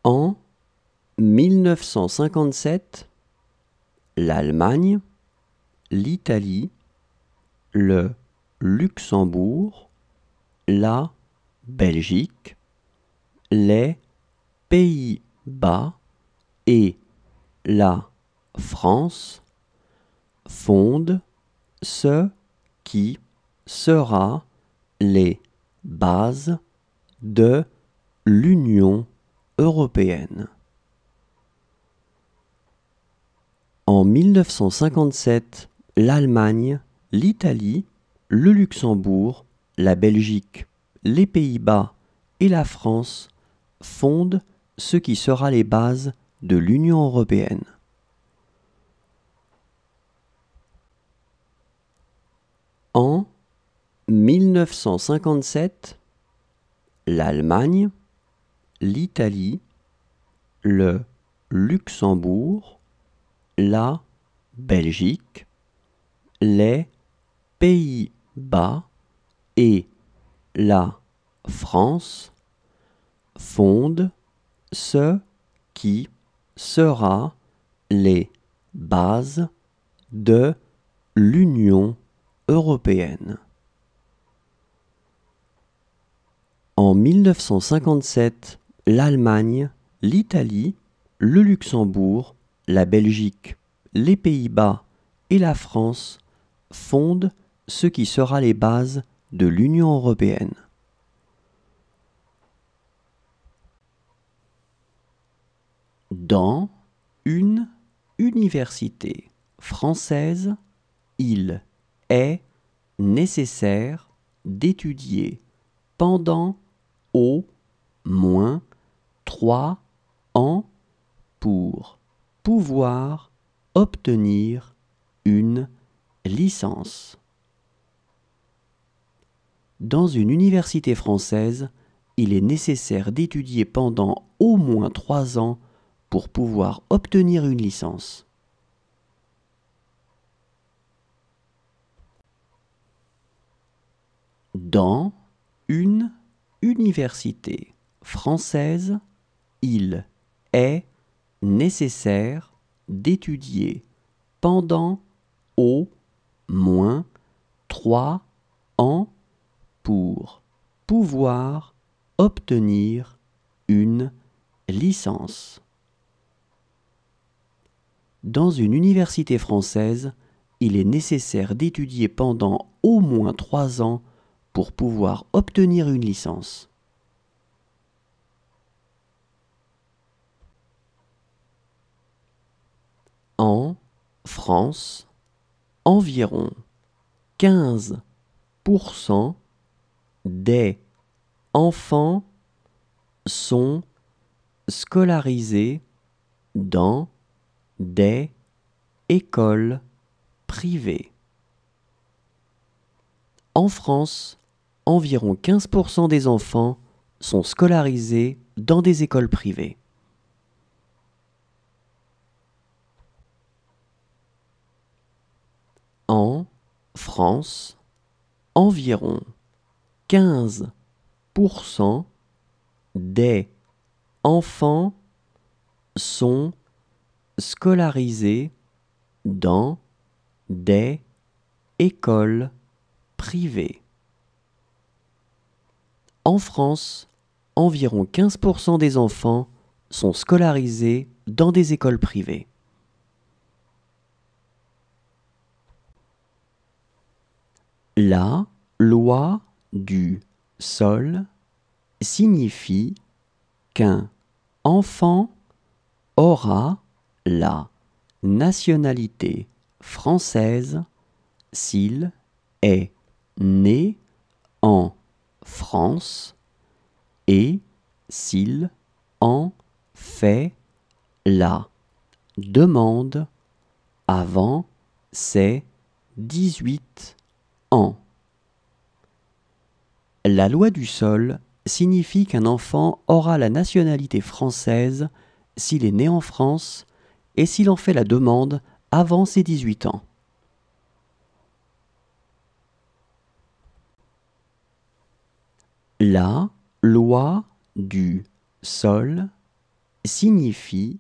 En 1957, l'Allemagne, l'Italie, le Luxembourg, la Belgique, les Pays-Bas et la France fondent ce qui sera les bases de l'Union européenne. En 1957, l'Allemagne, l'Italie, le Luxembourg, la Belgique, les Pays-Bas et la France fondent ce qui sera les bases de l'Union européenne. En 1957, l'Allemagne, l'Italie, le Luxembourg, la Belgique, les Pays-Bas et la France fondent ce qui sera les bases de l'Union européenne. En 1957, l'Allemagne, l'Italie, le Luxembourg, la Belgique, les Pays-Bas et la France fondent ce qui sera les bases de l'Union européenne. Dans une université française, il est nécessaire d'étudier pendant au moins 3 ans pour pouvoir obtenir une licence. Dans une université française, il est nécessaire d'étudier pendant au moins 3 ans pour pouvoir obtenir une licence. Dans une université française, il est nécessaire d'étudier pendant au moins 3 ans pour pouvoir obtenir une licence. Dans une université française, il est nécessaire d'étudier pendant au moins 3 ans pour pouvoir obtenir une licence. En France, environ 15% des enfants sont scolarisés dans des écoles privées. En France, environ 15% des enfants sont scolarisés dans des écoles privées. En France, environ 15% des enfants sont scolarisés dans des écoles privées. En France, environ 15% des enfants sont scolarisés dans des écoles privées. La loi du sol signifie qu'un enfant aura la nationalité française s'il est né en France et s'il en fait la demande avant ses 18 ans. La loi du sol signifie qu'un enfant aura la nationalité française s'il est né en France et s'il en fait la demande avant ses 18 ans. La loi du sol signifie